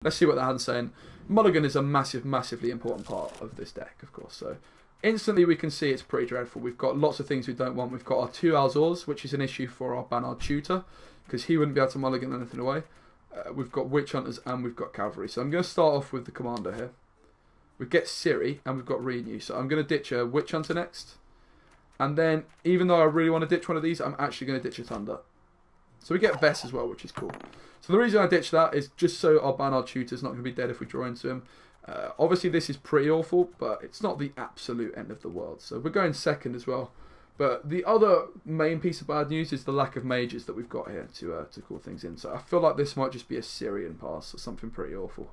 Let's see what the hand's saying. Mulligan is a massively important part of this deck, of course. So instantly we can see it's pretty dreadful. We've got lots of things we don't want. We've got our 2 Alzors, which is an issue for our Banard Tutor, because he wouldn't be able to mulligan anything away. We've got Witch Hunters and we've got Cavalry. So I'm going to start off with the Commander here. We get Ciri and we've got Renew. So I'm going to ditch a Witch Hunter next. And then, even though I really want to ditch one of these, I'm actually going to ditch a Thunder. So we get Vess as well, which is cool. So the reason I ditch that is just so our Banard Tutor's not going to be dead if we draw into him. Obviously this is pretty awful, but it's not the absolute end of the world. So we're going second as well. But the other main piece of bad news is the lack of mages that we've got here to call things in. So I feel like this might just be a Syrian pass or something pretty awful.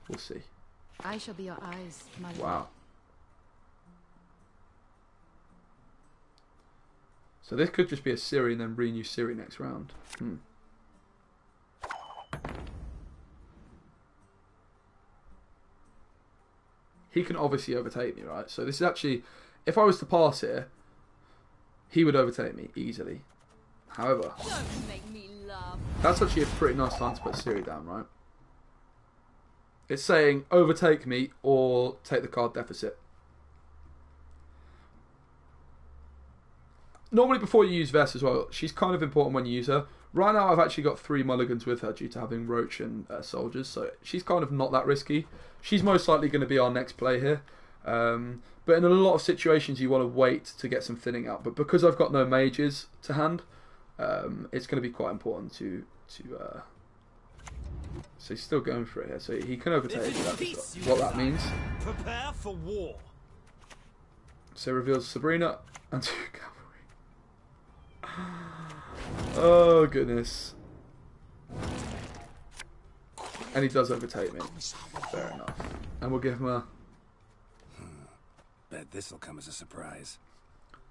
We'll see. I shall be your eyes, my lord. Wow. So this could just be a Ciri and then renew Ciri next round. He can obviously overtake me, right? So this is actually, if I was to pass here, he would overtake me easily. However, Don't make me laugh. That's actually a pretty nice time to put Ciri down, right? It's saying overtake me or take the card deficit. Normally before you use Vess as well, she's kind of important when you use her. Right now I've actually got 3 mulligans with her due to having Roach and Soldiers, so she's kind of not that risky. She's most likely going to be our next play here. But in a lot of situations you want to wait to get some thinning out. But because I've got no mages to hand, it's going to be quite important to so he's still going for it here. So he can overtake me. That's what that means. Prepare for war. So reveals Sabrina and 2 Cavalry. Oh goodness. And he does overtake me. Fair enough. And we'll give him a... Bet this'll come as a surprise.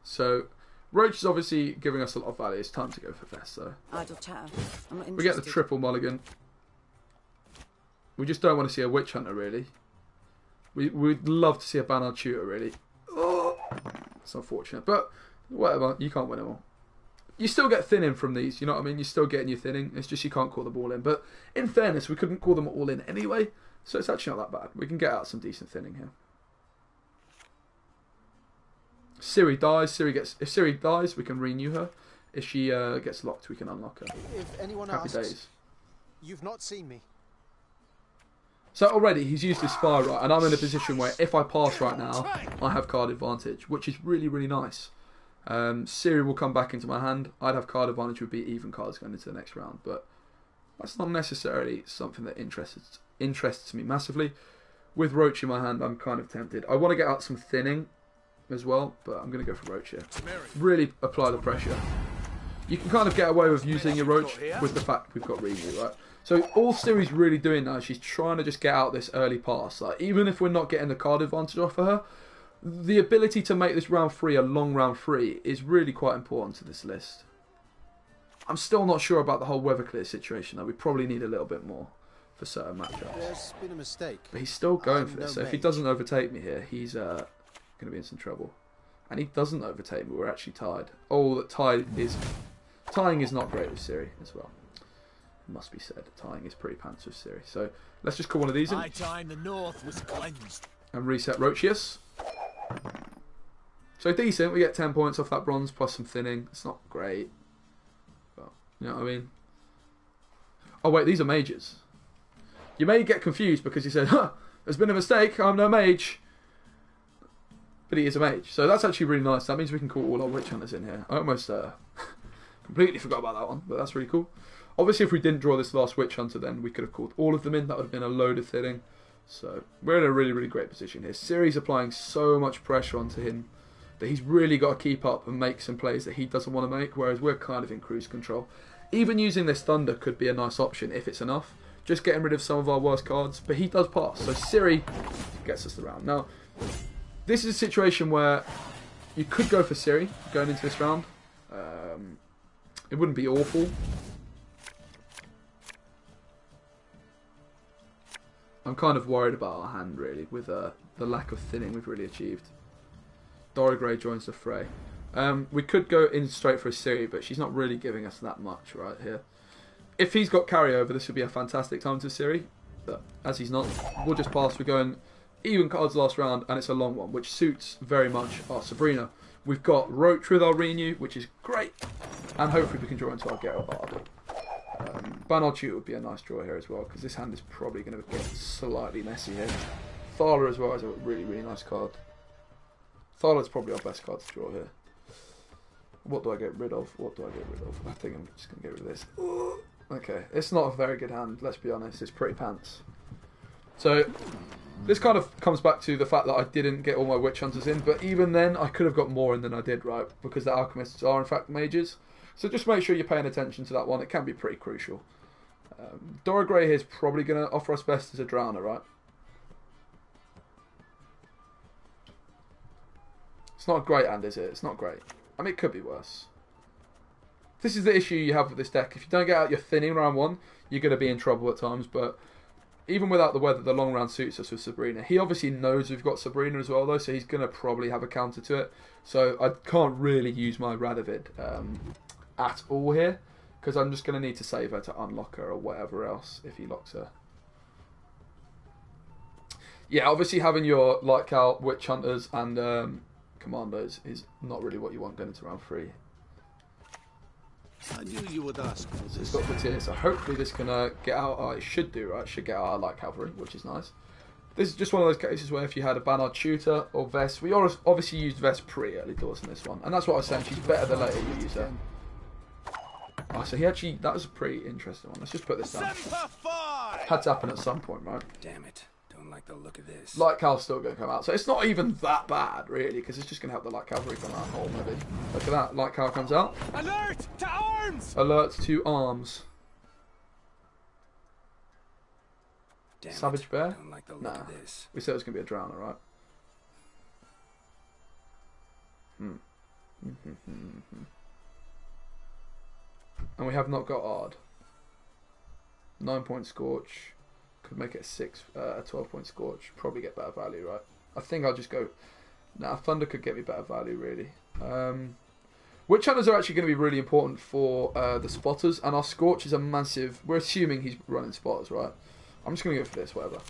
So Roach is obviously giving us a lot of value. It's time to go for Vess, though. Idle chatter. I'm not interested. We get the triple mulligan. We just don't want to see a Witch Hunter, really. We'd love to see a Banard Tutor, really. Oh, it's unfortunate, but whatever. You can't win them all. You still get thinning from these, you know what I mean? You're still getting your thinning. It's just you can't call them all in. But in fairness, we couldn't call them all in anyway, so it's actually not that bad. We can get out some decent thinning here. Ciri dies. If Ciri dies, we can renew her. If she gets locked, we can unlock her. If anyone Happy asks, days. You've not seen me. So already he's used his Spire right, and I'm in a position where if I pass right now, I have card advantage, which is really, really nice. Ciri will come back into my hand. I'd have card advantage, would be even cards going into the next round, but that's not necessarily something that interests me massively. With Roach in my hand, I'm kind of tempted. I want to get out some thinning as well, but I'm going to go for Roach here. Really apply the pressure. You can kind of get away with using your Roach with the fact we've got Renew, right? So all Ciri's really doing now is she's trying to just get out this early pass. Like, even if we're not getting the card advantage off of her, the ability to make this round 3 a long round 3 is really quite important to this list. I'm still not sure about the whole Weatherclear situation though. We probably need a little bit more for certain matchups. There's been a mistake. But he's still going for this. So if he doesn't overtake me here, he's going to be in some trouble. And he doesn't overtake me. We're actually tied. Oh, tying is not great with Ciri as well. It must be said. Tying is pretty pants with Ciri. So let's just call one of these in. My time the north was cleansed. And reset Rochius. So decent, we get 10 points off that bronze plus some thinning. It's not great, but you know what I mean. Oh wait, these are mages. You may get confused because he said, huh, there's been a mistake, I'm no mage. But he is a mage, so that's actually really nice. That means we can call all our Witch Hunters in here. I almost completely forgot about that one, but that's really cool. Obviously if we didn't draw this last Witch Hunter, then we could have called all of them in. That would have been a load of thinning. So we're in a really, really great position here. Ciri's applying so much pressure onto him that he's really got to keep up and make some plays that he doesn't want to make, whereas we're kind of in cruise control. Even using this Thunder could be a nice option if it's enough. Just getting rid of some of our worst cards, but he does pass. So Ciri gets us the round. Now, this is a situation where you could go for Ciri going into this round. It wouldn't be awful. I'm kind of worried about our hand, really, with the lack of thinning we've really achieved. Dora Grey joins the fray. We could go in straight for a Ciri, but she's not really giving us that much right here. If he's got carryover, this would be a fantastic time to Ciri. But as he's not, we'll just pass. We're going even cards last round, and it's a long one, which suits very much our Sabrina. We've got Roach with our Renew, which is great, and hopefully we can draw into our Geralt Bard. Banard Tutor would be a nice draw here as well, because this hand is probably going to get slightly messy here. Thaler as well is a really, really nice card. Thaler's probably our best card to draw here. What do I get rid of? What do I get rid of? I think I'm just going to get rid of this. Okay, it's not a very good hand, let's be honest. It's pretty pants. So, this kind of comes back to the fact that I didn't get all my Witch Hunters in, but even then, I could have got more in than I did, right? Because the Alchemists are, in fact, mages. So just make sure you're paying attention to that one. It can be pretty crucial. Dora Grey here is probably going to offer us best as a Drowner, right? It's not a great hand, is it? It's not great. I mean, it could be worse. This is the issue you have with this deck. If you don't get out your thinning round one, you're going to be in trouble at times. But even without the weather, the long round suits us with Sabrina. He obviously knows we've got Sabrina as well, though, so he's going to probably have a counter to it. So I can't really use my Radovid at all here, because I'm just going to need to save her to unlock her or whatever else if he locks her. Yeah, obviously having your Light Cow, Witch Hunters and Commandos is not really what you want going into round 3. I knew you would ask for It's this. got the tier, so hopefully this can get out. It should do, right? It should get out our Light Cavalry, which is nice. This is just one of those cases where if you had a Banard Tutor or Vest, we obviously used Vest pre-early doors in this one, and that's what I was saying. She's better the later you use her. Oh, so he actually, that was a pretty interesting one. Let's just put this down. Semper Fi! Had to happen at some point, right? Damn it. Don't like the look of this. Light Cal's still going to come out, so it's not even that bad, really, because it's just going to help the Light Cavalry come out. Oh, maybe. Look at that. Light Cal comes out. Alert to arms! Alert to arms. Damn Savage it. Bear? Don't like the look Nah. of this. We said it was going to be a Drowner, right? And we have not got Ard. 9-point Scorch. Could make it a 12-point Scorch. Probably get better value, right? I think I'll just go... Nah, Thunder could get me better value, really. Witch Hunters are actually going to be really important for the Spotters. And our Scorch is a massive... We're assuming he's running Spotters, right? I'm just going to go for this, whatever.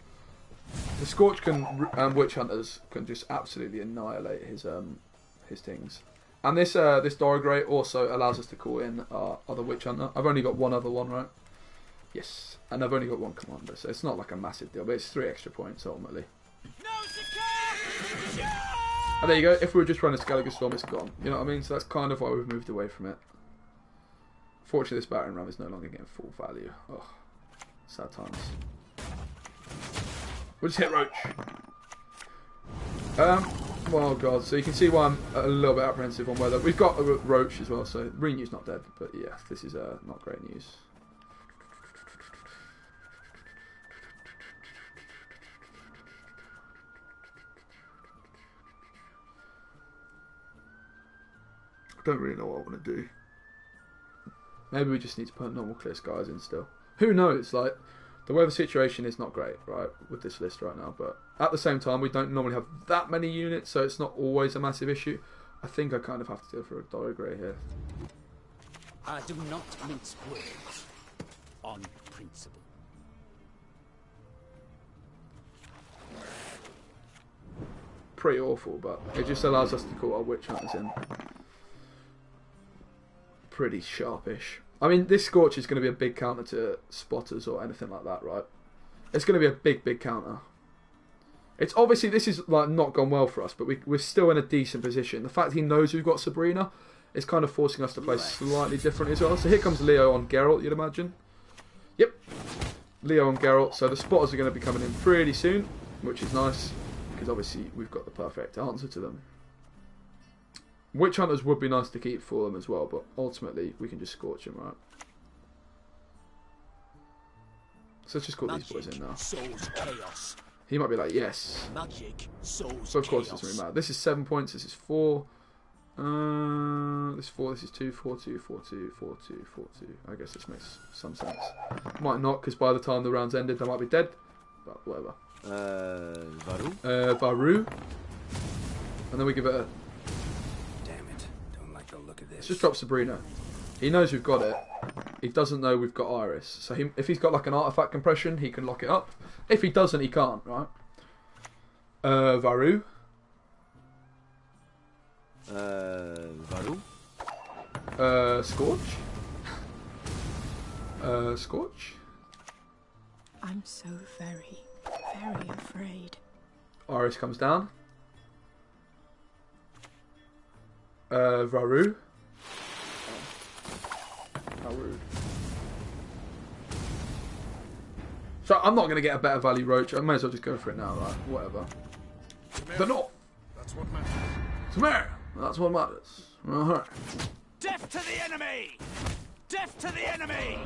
The Scorch can... Witch Hunters can just absolutely annihilate his things. And this Dora Grey also allows us to call in our other Witch Hunter. I've only got one other one, right? Yes. And I've only got one Commander, so it's not like a massive deal, but it's 3 extra points, ultimately. And there you go. If we were just running Skellige Storm, it's gone. You know what I mean? So that's kind of why we've moved away from it. Fortunately, this battering ram is no longer getting full value. Oh, sad times. We'll just hit Roach. Oh god, so you can see why I'm a little bit apprehensive on whether... We've got a Roach as well, so Renew's not dead, but yeah, this is not great news. I don't really know what I want to do. Maybe we just need to put normal clear skies in still. Who knows, like... The weather situation is not great, right, with this list right now, but at the same time, we don't normally have that many units, so it's not always a massive issue. I think I kind of have to go for a Dora Grey here. I do not mince words on principle. Pretty awful, but it just allows us to call our Witch Hunters in. Pretty sharpish. I mean, this Scorch is going to be a big counter to Spotters or anything like that, right? It's going to be a big, big counter. It's obviously, this is like not gone well for us, but we're still in a decent position. The fact he knows we've got Sabrina is kind of forcing us to play slightly differently as well. So here comes Leo on Geralt, you'd imagine. Yep. Leo on Geralt. So the Spotters are going to be coming in pretty soon, which is nice, because obviously we've got the perfect answer to them. Witch Hunters would be nice to keep for them as well, but ultimately we can just Scorch him, right? So let's just call these boys in now. Sows chaos. He might be like, yes. Magic sows So of course it chaos. doesn't really matter. This is 7 points, this is 4. This is 4, this is 2, 4, 2, 4, 2, 4, 2, 4, 2. I guess this makes some sense. Might not, because by the time the round's ended, I might be dead. But whatever. Varu? Varu. And then we give it a... Damn it. Don't like the look of this. Let's just drop Sabrina. He knows we've got it. He doesn't know we've got Iris. So if he's got like an artifact compression, he can lock it up. If he doesn't, he can't, right? Varu. Varu? Scorch. Scorch. I'm so very, very afraid. Iris comes down. Varu. How rude. So I'm not going to get a better value roach. I may as well just go for it now, right? Whatever. The North. That's what matters. Samir. That's what matters. Alright. Death to the enemy! Death to the enemy!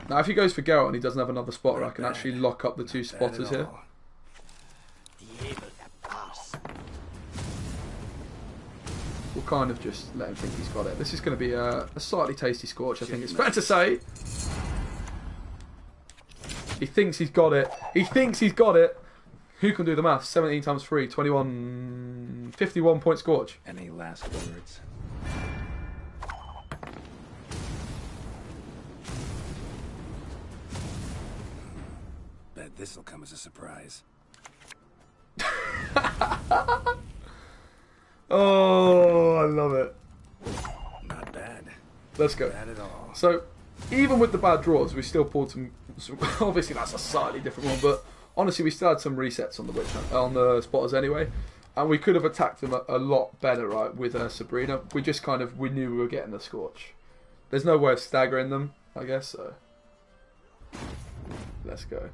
Now, if he goes for Geralt and he doesn't have another spotter, I can actually lock up the 2 spotters here. The able to pass. We'll kind of just let him think he's got it. This is going to be a slightly tasty Scorch, I think it's fair to say. He thinks he's got it. He thinks he's got it. Who can do the maths? 17 times 3, 21, 51 point Scorch. Any last words? Bet this'll come as a surprise. Oh, I love it. Not bad. Let's go. Bad at all. So, even with the bad draws, we still pulled some obviously, that's a slightly different one, but honestly, we still had some resets on the spotters anyway, and we could have attacked them a lot better, right? With Sabrina, we knew we were getting the Scorch. There's no way of staggering them, I guess. So, let's go.